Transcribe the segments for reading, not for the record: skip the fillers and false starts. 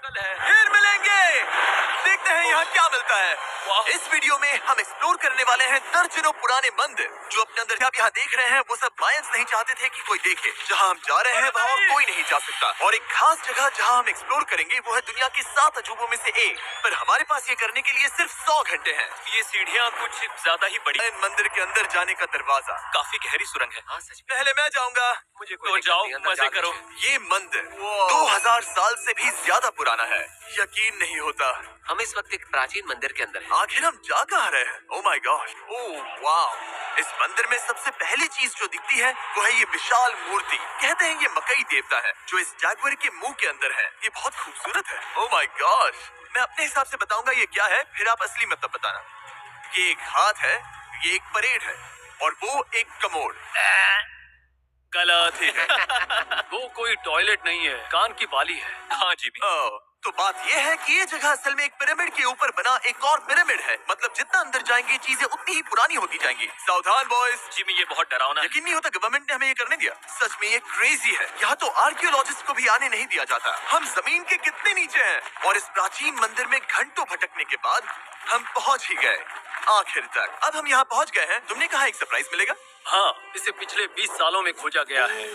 जंगल है। फिर मिलेंगे। देखते हैं यहाँ क्या मिलता है। इस वीडियो में हम एक्सप्लोर करने वाले हैं दर्जनों पुराने मंदिर जो अपने अंदर आप यहाँ देख रहे हैं वो सब मायंस नहीं चाहते थे कि कोई देखे। जहाँ हम जा रहे हैं वहाँ और कोई नहीं जा सकता। और एक खास जगह जहाँ हम एक्सप्लोर करेंगे वो है दुनिया के 7 अजूबों में से एक। पर हमारे पास ये करने के लिए सिर्फ 100 घंटे हैं। ये सीढ़ियाँ कुछ ज्यादा ही बड़ी। इन मंदिर के अंदर जाने का दरवाजा काफी गहरी सुरंग है। हाँ सच में। पहले मैं जाऊंगा। मुझे तो जाओ, मजे करो। ये मंदिर 2000 साल से भी ज्यादा पुराना है। यकीन नहीं होता। हम इस वक्त एक प्राचीन मंदिर के अंदर हैं। आखिर हम जा कहाँ रहे हैं? ओह माय गॉड, ओह वाह। इस मंदिर में सबसे पहली चीज जो दिखती है वो है ये विशाल मूर्ति। कहते हैं ये मकई देवता है जो इस जैगुआर के मुंह के अंदर है। ये बहुत खूबसूरत है। ओह माय गॉड। मैं अपने हिसाब से बताऊंगा ये क्या है, फिर आप असली मतलब बताना। ये एक हाथ है, ये एक परेड है और वो एक कमोड। गलत है। वो कोई टॉयलेट नहीं है, कान की बाली है। हाँ जी भी। तो बात ये है कि ये जगह असल में एक पिरामिड के ऊपर बना एक और पिरामिड है। मतलब जितना अंदर जाएंगे चीजें उतनी ही पुरानी होती जाएंगी। सावधान बॉयज। जिमी ये बहुत डरावना है। यकीन नहीं होता गवर्नमेंट ने हमें ये करने दिया। सच में ये क्रेजी है। यहाँ तो आर्कियोलॉजिस्ट को भी आने नहीं दिया जाता। हम जमीन के कितने नीचे हैं और इस प्राचीन मंदिर में घंटों भटकने के बाद हम पहुँच ही गए आखिर तक। अब हम यहाँ पहुँच गए हैं। तुमने कहा एक सरप्राइज मिलेगा। हाँ, इसे पिछले 20 सालों में खोजा गया है।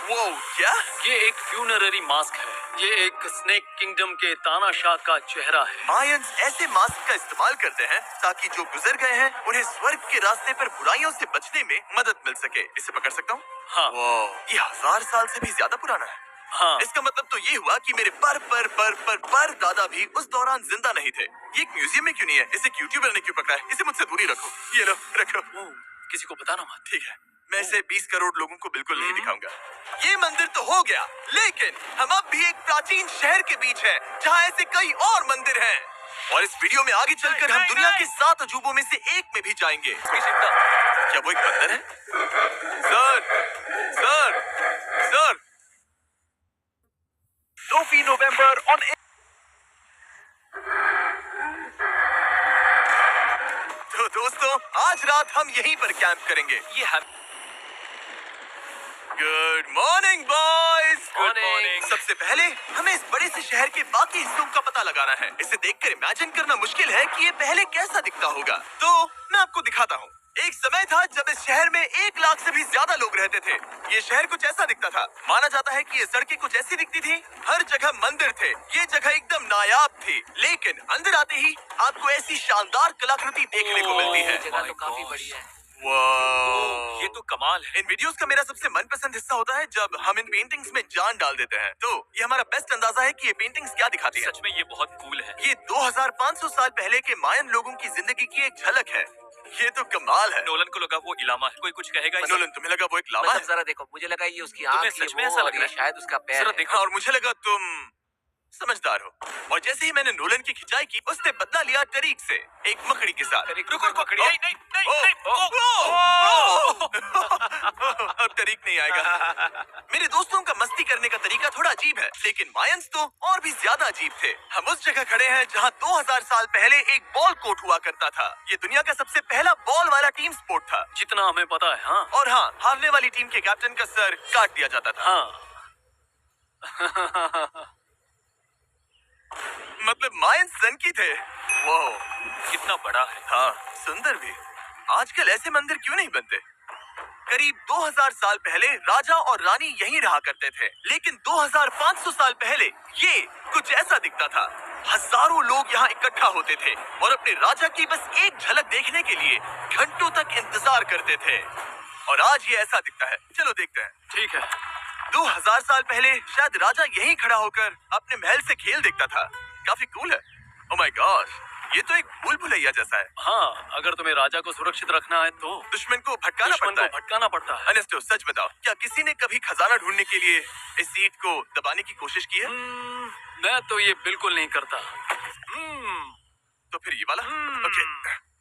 वो क्या? ये एक फ्यूनररी मास्क है। ये एक स्नेक किंगडम के तानाशाह का चेहरा है। मायंस ऐसे मास्क का इस्तेमाल करते हैं ताकि जो गुजर गए हैं उन्हें स्वर्ग के रास्ते पर बुराइयों से बचने में मदद मिल सके। इसे पकड़ सकता हूँ? हाँ। ये 1000 साल से भी ज्यादा पुराना है। हाँ। इसका मतलब तो ये हुआ कि मेरे पर दादा भी उस दौरान जिंदा नहीं थे। ये एक म्यूजियम में क्यों नहीं है? इसे यूट्यूबर ने क्यों पकड़ा है? इसे मुझसे दूरी रखो। ये लो रखो। किसी को बताना मत। ठीक है, मैं इसे 20 करोड़ लोगों को बिल्कुल नहीं दिखाऊंगा। ये मंदिर तो हो गया, लेकिन हम अब भी एक प्राचीन शहर के बीच हैं, जहाँ ऐसे कई और मंदिर हैं। और इस वीडियो में आगे चलकर हम दुनिया के 7 अजूबों में से एक में भी जाएंगे। क्या वो एक बंदर है? Sir, sir. 2 November on. तो दोस्तों आज रात हम यहीं पर कैंप करेंगे। ये हम। Good morning boys. Good morning. सबसे पहले हमें इस बड़े से शहर के बाकी हिस्सों का पता लगाना है। इसे देखकर इमेजिन करना मुश्किल है कि ये पहले कैसा दिखता होगा। तो मैं आपको दिखाता हूँ। एक समय था जब इस शहर में 1 लाख से भी ज्यादा लोग रहते थे। ये शहर कुछ ऐसा दिखता था। माना जाता है कि ये सड़कें कुछ ऐसी दिखती थी। हर जगह मंदिर थे। ये जगह एकदम नायाब थी। लेकिन अंदर आते ही आपको ऐसी शानदार कलाकृति देखने को मिलती है। जगह तो काफी बड़ी है। वाह, ये तो कमाल है। इन वीडियोस का मेरा सबसे मनपसंद हिस्सा होता है जब हम इन पेंटिंग्स में जान डाल देते हैं। तो ये हमारा बेस्ट अंदाजा है कि ये पेंटिंग्स क्या दिखाती है। सच में ये बहुत कूल है। ये 2500 साल पहले के मायन लोगों की जिंदगी की एक झलक है। ये तो कमाल है। नोलन को लगा वो इलामा है। कोई कुछ कहेगा इसे? नोलन, तुम्हें लगा वो एक लामा है? मतलब जरा देखो, मुझे लगा ये उसकी तुम्हें आँख सच थी में वो ऐसा और लग रहा ये है? शायद उसका पैर जरा है। देखो। और मुझे लगा तुम समझदार हो। और जैसे ही मैंने नोलन की खिंचाई की, उसने बदला लिया टरीक से, एक मकड़ी के साथ। रुको, मकड़ी। नहीं, अब टरीक नहीं आएगा। मेरे दोस्तों का मस्ती करने का तरीका थोड़ा अजीब है, लेकिन मायंस तो और भी ज्यादा अजीब थे। हम उस जगह खड़े हैं जहाँ 2000 साल पहले एक बॉल कोर्ट हुआ करता था। ये दुनिया का सबसे पहला बॉल वाला टीम स्पोर्ट था। जितना हमें पता है। हाँ। और हाँ, हारने वाली टीम के कैप्टन का सर काट दिया जाता था। हाँ। मतलब मायंस सनकी थे। वो कितना बड़ा है। हाँ, सुंदर भी। आजकल ऐसे मंदिर क्यों नहीं बनते? करीब 2000 साल पहले राजा और रानी यहीं रहा करते थे, लेकिन 2500 साल पहले ये कुछ ऐसा दिखता था। हजारों लोग यहाँ इकट्ठा होते थे और अपने राजा की बस एक झलक देखने के लिए घंटों तक इंतजार करते थे। और आज ये ऐसा दिखता है। चलो देखते हैं। ठीक है। 2000 साल पहले शायद राजा यहीं खड़ा होकर अपने महल से खेल देखता था। काफी कूल है। ओह माय गॉड, ये तो एक भूल भुलैया जैसा है। हाँ, अगर तुम्हें राजा को सुरक्षित रखना है तो दुश्मन को भटकाना पड़ता है। अनेस्टो, सच बताओ, क्या किसी ने कभी खजाना ढूंढने के लिए इस सीट को दबाने की कोशिश की है? मैं तो ये बिल्कुल नहीं करता। तो फिर ये वाला? ओके,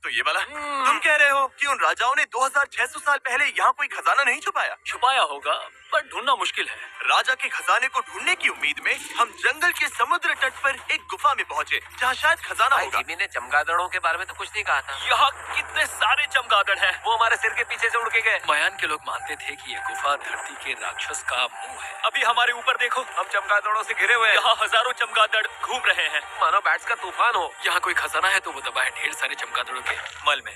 तो ये वाला तुम कह रहे हो कि उन राजाओं ने 2600 साल पहले यहाँ कोई खजाना नहीं छुपाया? छुपाया होगा पर ढूंढना मुश्किल है। राजा के खजाने को ढूंढने की उम्मीद में हम जंगल के समुद्र तट पर एक गुफा में पहुँचे जहाँ शायद खजाना भाई होगा। जिमी ने चमगादड़ों के बारे में तो कुछ नहीं कहा था। यहाँ कितने सारे चमगादड़ हैं। वो हमारे सिर के पीछे से उड़ के गए। मयान के लोग मानते थे कि ये गुफा धरती के राक्षस का मुंह है। अभी हमारे ऊपर देखो, हम चमगादड़ों से घिरे हुए हैं। यहाँ हजारों चमगादड़ घूम रहे हैं। मानो बैट्स का तूफान हो। यहाँ कोई खजाना है तो वो दबा है ढेर सारे चमगादड़ों के मल में।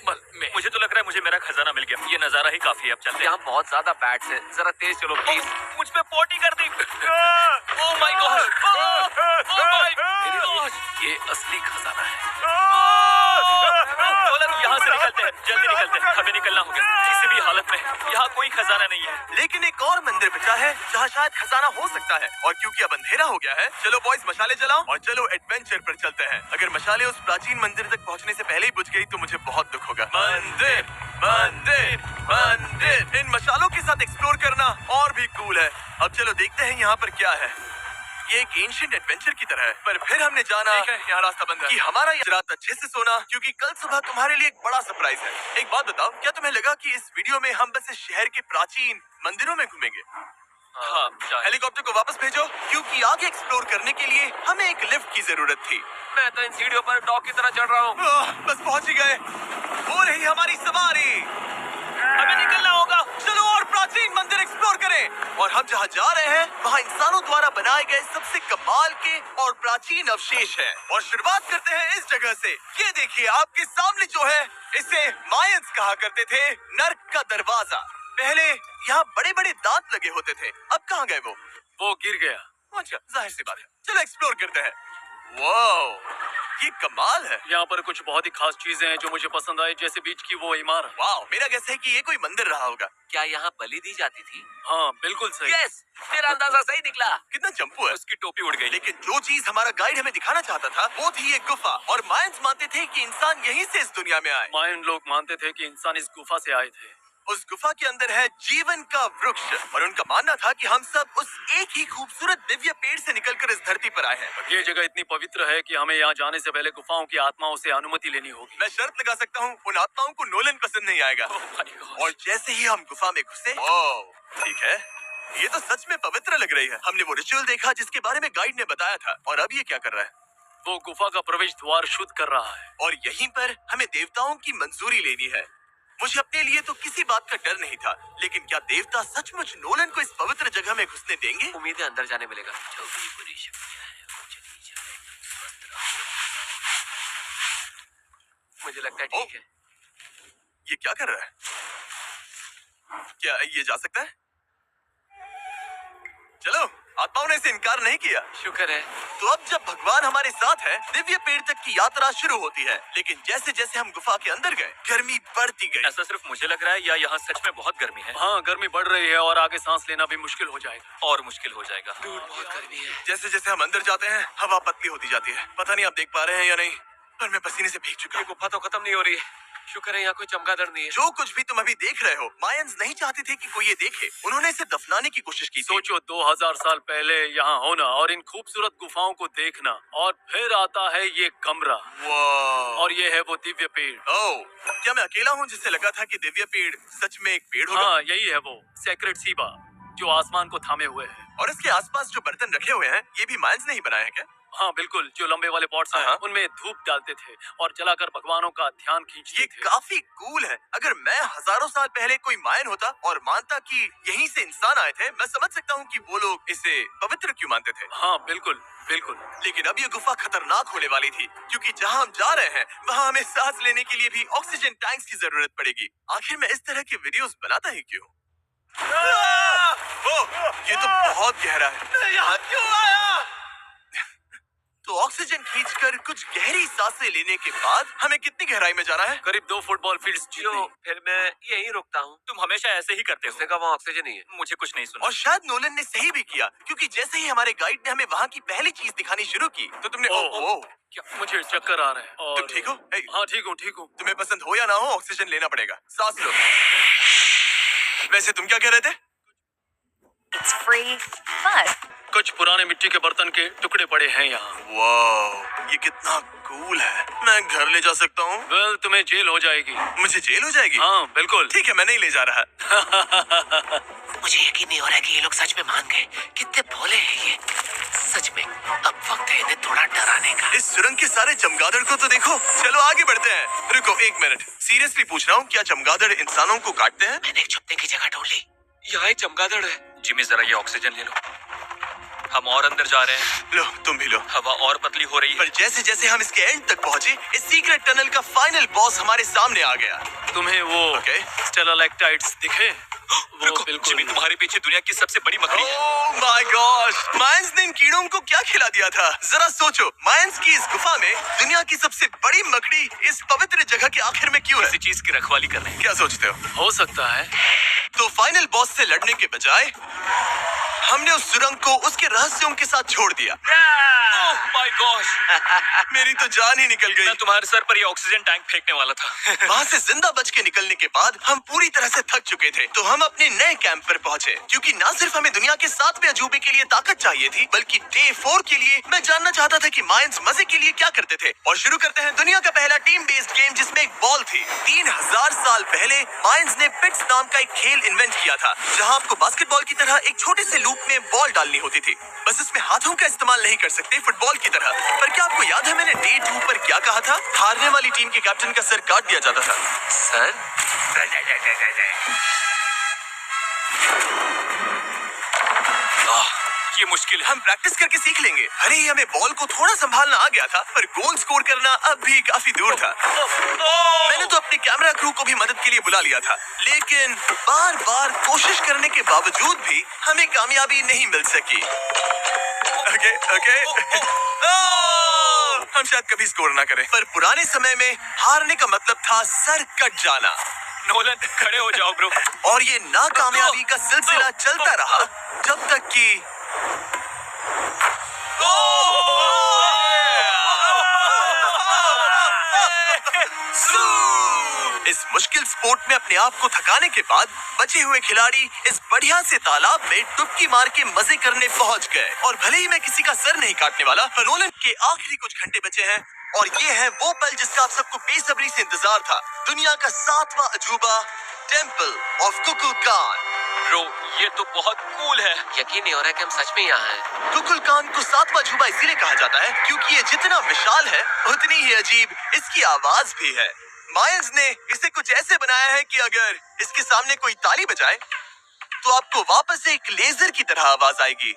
मुझे तो लग रहा है मुझे मेरा खजाना मिल गया। ये नजारा ही काफी है। अब चलते हैं। यहाँ बहुत ज्यादा बैट्स है, जरा तेज चलो प्लीज। मुझ पे पोटी कर दी। Oh my god, oh my god, ये असली खजाना है। नोलन, यहाँ से निकलते हैं, जल्दी निकलते हैं, हमें निकलना होगा किसी भी हालत में। यहाँ कोई खजाना नहीं है। लेकिन एक और मंदिर बचा है जहाँ शायद खजाना हो सकता है। और क्योंकि अब अंधेरा हो गया है, चलो बॉयज मशाले जलाओ और चलो एडवेंचर पर चलते हैं। अगर मशाले उस प्राचीन मंदिर तक पहुँचने से पहले ही बुझ गई तो मुझे बहुत दुख होगा। मंदिर मंदिर मंदिर, इन मशालों के साथ एक्सप्लोर करना और भी कूल है। अब चलो देखते हैं यहाँ पर क्या है। ये एक एंशिएंट एडवेंचर की तरह है, पर फिर हमने जाना यहाँ रास्ता बंद है कि हमारा ये रात अच्छे से सोना, क्योंकि कल सुबह तुम्हारे लिए एक बड़ा सरप्राइज है। एक बात बताओ, क्या तुम्हें लगा कि इस वीडियो में हम बस इस शहर के प्राचीन मंदिरों में घूमेंगे? हाँ, हेलीकॉप्टर को वापस भेजो, क्योंकि आगे एक्सप्लोर करने के लिए हमें एक लिफ्ट की जरूरत थी। मैं तो इन सीढ़ियों पर डॉग की तरह चढ़ रहा हूँ। बस पहुंच ही गए। हो रही हमारी सवारी, हमें निकलना होगा। चलो और प्राचीन मंदिर एक्सप्लोर करें। और हम जहाँ जा रहे हैं वहाँ इंसानों द्वारा बनाए गए सबसे कमाल के और प्राचीन अवशेष हैं। और शुरुआत करते हैं इस जगह से। ये देखिए आपके सामने जो है, इसे मायंस कहा करते थे नर्क का दरवाजा। पहले यहाँ बड़े बड़े दांत लगे होते थे, अब कहाँ गए वो गिर गया। अच्छा, जाहिर सी बात है। चलो एक्सप्लोर करते हैं। वाओ, ये कमाल है। यहाँ पर कुछ बहुत ही खास चीजें हैं जो मुझे पसंद आई, जैसे बीच की वो इमारत। वाओ, मेरा गेस है कि ये कोई मंदिर रहा होगा। क्या यहाँ बलि दी जाती थी? हाँ बिल्कुल सही। यस, मेरा अंदाजा सही निकला। कितना चंपू है। उसकी टोपी उड़ गई। लेकिन जो चीज हमारा गाइड हमें दिखाना चाहता था वो थी ये गुफा। और मायंस मानते थे कि इंसान यहीं से इस दुनिया में आए। मायन लोग मानते थे कि इंसान इस गुफा से आए थे। उस गुफा के अंदर है जीवन का वृक्ष, और उनका मानना था कि हम सब उस एक ही खूबसूरत दिव्य पेड़ से निकलकर इस धरती पर आए हैं। ये जगह इतनी पवित्र है कि हमें यहाँ जाने से पहले गुफाओं की आत्माओं से अनुमति लेनी होगी। मैं शर्त लगा सकता हूँ उन आत्माओं को नोलन पसंद नहीं आएगा। Oh my God। और जैसे ही हम गुफा में घुसे, ठीक है, ये तो सच में पवित्र लग रही है। हमने वो रिचुअल देखा जिसके बारे में गाइड ने बताया था। और अब ये क्या कर रहा है? वो गुफा का प्रवेश द्वार शुद्ध कर रहा है। और यहीं पर हमें देवताओं की मंजूरी लेनी है। मुझे अपने लिए तो किसी बात का डर नहीं था, लेकिन क्या देवता सचमुच नोलन को इस पवित्र जगह में घुसने देंगे? उम्मीद है अंदर जाने मिलेगा। जो भी बुरी शक्तियां हैं वो चली जाएंगी, स्वस्थ रहो। मुझे लगता है ठीक है। ये क्या कर रहा है? क्या ये जा सकता है? चलो, आत्माओं ने इसे इनकार नहीं किया। शुक्र है। तो अब जब भगवान हमारे साथ है, दिव्य पेड़ तक की यात्रा शुरू होती है। लेकिन जैसे जैसे हम गुफा के अंदर गए, गर्मी बढ़ती गई। ऐसा सिर्फ मुझे लग रहा है या यहाँ सच में बहुत गर्मी है? हाँ, गर्मी बढ़ रही है और आगे सांस लेना भी मुश्किल हो जाएगा। और मुश्किल हो जाएगा। बहुत गर्मी है। जैसे जैसे हम अंदर जाते हैं, हवा पतली होती जाती है। पता नहीं आप देख पा रहे हैं या नहीं, पर मैं पसीने से भीग चुका ये हूँ। गुफा तो खत्म नहीं हो रही है। शुक्र है यहाँ कोई चमगादड़ नहीं है। जो कुछ भी तुम अभी देख रहे हो, मायंस नहीं चाहते थे कि कोई ये देखे। उन्होंने इसे दफनाने की कोशिश की थी। सोचो 2000 साल पहले यहाँ होना और इन खूबसूरत गुफाओं को देखना, और फिर आता है ये कमरा, वाह। और ये है वो दिव्य पेड़। ओह, क्या मैं अकेला हूँ जिससे लगा था कि दिव्य पेड़ सच में एक पेड़ होगा? हाँ, यही है वो सेक्रेट सीबा जो आसमान को थामे हुए है। और इसके आसपास जो बर्तन रखे हुए हैं, ये भी मायंस ने ही बनाए हैं क्या? हाँ बिल्कुल, जो लंबे वाले पॉट्स हैं, हाँ। उनमें धूप डालते थे और जलाकर भगवानों का ध्यान खींचते ये थे। काफी कूल है। अगर मैं हजारों साल पहले कोई मायन होता और मानता कि यहीं से इंसान आए थे, मैं समझ सकता हूँ कि वो लोग इसे पवित्र क्यों मानते थे। हाँ बिल्कुल बिल्कुल। लेकिन अब ये गुफा खतरनाक होने वाली थी, क्योंकि जहाँ हम जा रहे हैं वहाँ हमें सांस लेने के लिए भी ऑक्सीजन टैंक्स की जरूरत पड़ेगी। आखिर मैं इस तरह के वीडियोस बनाता ही क्यों? ओह, ये तो बहुत गहरा है। मैं यहाँ क्यों आया? तो ऑक्सीजन खींचकर कुछ गहरी सांसें लेने के बाद हमें कितनी गहराई में जाना है? करीब 2 फुटबॉल फील्ड्स जो जितनी। फिर मैं यहीं रुकता हूँ। तुम हमेशा ऐसे ही करते उसने कहा वहाँ ऑक्सीजन ही है। मुझे कुछ नहीं सुना। और शायद नोलन ने सही भी किया, क्योंकि जैसे ही हमारे गाइड ने हमें वहाँ की पहली चीज दिखानी शुरू की तो तुमने ओह, क्या मुझे चक्कर आ रहे हैं? और तुम ठीक हो? हे, हाँ ठीक हूँ ठीक हूँ। तुम्हें पसंद हो या ना हो, ऑक्सीजन लेना पड़ेगा। सांस लो। वैसे तुम क्या कह रहे थे? It's free, but कुछ पुराने मिट्टी के बर्तन के टुकड़े पड़े हैं यहाँ। वाह, ये कितना कूल है। मैं घर ले जा सकता हूँ? वेल, तुम्हें जेल हो जाएगी। मुझे जेल हो जाएगी? हाँ, बिल्कुल। ठीक है, मैं नहीं ले जा रहा। मुझे यकीन नहीं हो रहा है कि ये लोग सच में मान गए। कितने भोले हैं ये। सच में अब वक्त है इन्हें थोड़ा डराने का। इस सुरंग के सारे चमगादड़ को तो देखो। चलो आगे बढ़ते हैं। रुको एक मिनट, सीरियसली पूछ रहा हूँ, क्या चमगादड़ इंसानों को काटते हैं? मैंने एक छुपने की जगह ढूंढ ली। यहाँ एक चमगादड़ है। जिमी, जरा ये ऑक्सीजन ले लो। हम और अंदर जा रहे हैं। लो, तुम भी लो। हवा और पतली हो रही है। पर जैसे जैसे हम इसके एंड तक पहुँचे, इस सीक्रेट टनल का फाइनल बॉस हमारे सामने आ गया। तुम्हें वो ओके। स्टेलालाइटाइट्स दिखे? वो बिल्कुल। जिमी, तुम्हारे पीछे दुनिया की सबसे बड़ी मकड़ी है। ओह माय गॉश, मायंस ने इन कीड़ों को क्या खिला दिया था? जरा सोचो, मायंस की इस गुफा में दुनिया की सबसे बड़ी मकड़ी इस पवित्र जगह के आखिर में क्यों है? किसी चीज की रखवाली कर रहे हैं। क्या सोचते हो सकता है। तो फाइनल बॉस से लड़ने के बजाय हमने उस सुरंग को उसके रहस्यों के साथ छोड़ दिया। ओह माय गॉश, मेरी तो जान ही निकल गई। मैं तुम्हारे सर पर ये ऑक्सीजन टैंक फेंकने वाला था। वहाँ से जिंदा बच के निकलने के बाद हम पूरी तरह से थक चुके थे, तो हम अपने नए कैंप पर पहुँचे। क्योंकि न सिर्फ हमें दुनिया के 7वें अजूबे के लिए ताकत चाहिए थी, बल्कि डे 4 के लिए मैं जानना चाहता था कि मायंस मजे के लिए क्या करते थे। और शुरू करते हैं दुनिया का पहला टीम बेस्ड गेम, जिसमें एक बॉल थी। 3000 साल पहले मायंस ने पिट्स नाम का एक खेल इन्वेंट किया था, जहाँ आपको बास्केटबॉल की तरह एक छोटे से लूप में बॉल डालनी होती थी। बस इसमें हाथों का इस्तेमाल नहीं कर सकते, फुटबॉल की तरह। पर क्या आपको याद है मैंने डे 2 पर क्या कहा था? हारने वाली टीम के कैप्टन का सर काट दिया जाता था। सर, ये मुश्किल है। हम प्रैक्टिस करके सीख लेंगे। अरे हमें बॉल को थोड़ा संभालना आ गया था, पर गोल स्कोर करना अब भी काफी दूर था। मैंने तो अपने कैमरा क्रू को भी मदद के लिए बुला लिया था, लेकिन बार बार कोशिश करने के बावजूद भी हमें कामयाबी नहीं मिल सकी। ओके। हम शायद कभी स्कोर ना करें, पर पुराने समय में हारने का मतलब था सर कट जाना। नोलन, खड़े हो जाओ ब्रो। और ये नाकामयाबी का सिलसिला चलता रहा जब तक कि इस मुश्किल स्पोर्ट में अपने आप को थकाने के बाद बचे हुए खिलाड़ी इस बढ़िया से तालाब में डुबकी मार के मजे करने पहुंच गए। और भले ही मैं किसी का सर नहीं काटने वाला, पर नोलन के आखिरी कुछ घंटे बचे हैं, और ये है वो पल जिसका आप सबको बेसब्री से इंतजार था। दुनिया का 7वां अजूबा, टेम्पल ऑफ कुकुलकान। ब्रो, ये तो बहुत कूल है। यकीन नहीं हो रहा है कि हम सच में यहाँ हैं। कुकुलकान को 7वां अजूबा इसीलिए कहा जाता है क्योंकि ये जितना विशाल है, उतनी ही अजीब इसकी आवाज भी है। मायंस ने इसे कुछ ऐसे बनाया है कि अगर इसके सामने कोई ताली बजाए, तो आपको वापस से एक लेजर की तरह आवाज आएगी।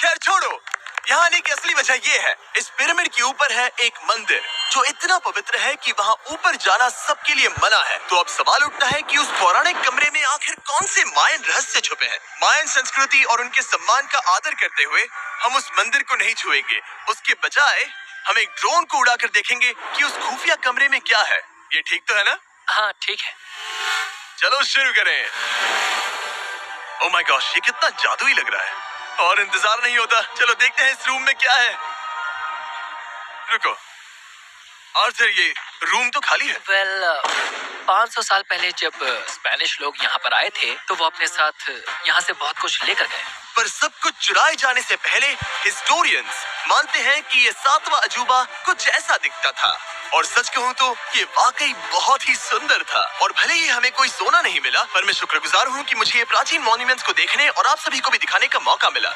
खैर छोड़ो, यहाँ आने की असली वजह ये है, इस पिरामिड के ऊपर है एक मंदिर जो इतना पवित्र है कि वहाँ ऊपर जाना सबके लिए मना है। तो अब सवाल उठता है कि उस पौराणिक कमरे में आखिर कौन से मायन रहस्य छुपे हैं। मायन संस्कृति और उनके सम्मान का आदर करते हुए हम उस मंदिर को नहीं छुएंगे। उसके बजाय हम एक ड्रोन को उड़ाकर देखेंगे कि उस खुफिया कमरे में क्या है। ये ठीक तो है ना? हाँ, ठीक है। चलो शुरू करें। ओह माय गॉश, ये कितना जादुई लग रहा है, और इंतजार नहीं होता। चलो देखते हैं इस रूम में क्या है। रुको आर्थर, ये रूम तो खाली है। वेल, 500 साल पहले जब स्पेनिश लोग यहाँ पर आए थे, तो वो अपने साथ यहाँ से बहुत कुछ लेकर गए। पर सब कुछ चुराए जाने से पहले हिस्टोरियंस मानते हैं कि ये 7वां अजूबा कुछ ऐसा दिखता था। और सच कहूँ तो ये वाकई बहुत ही सुंदर था। और भले ही हमें कोई सोना नहीं मिला, पर मैं शुक्रगुजार हूँ कि मुझे ये प्राचीन मॉन्यूमेंट्स को देखने और आप सभी को भी दिखाने का मौका मिला।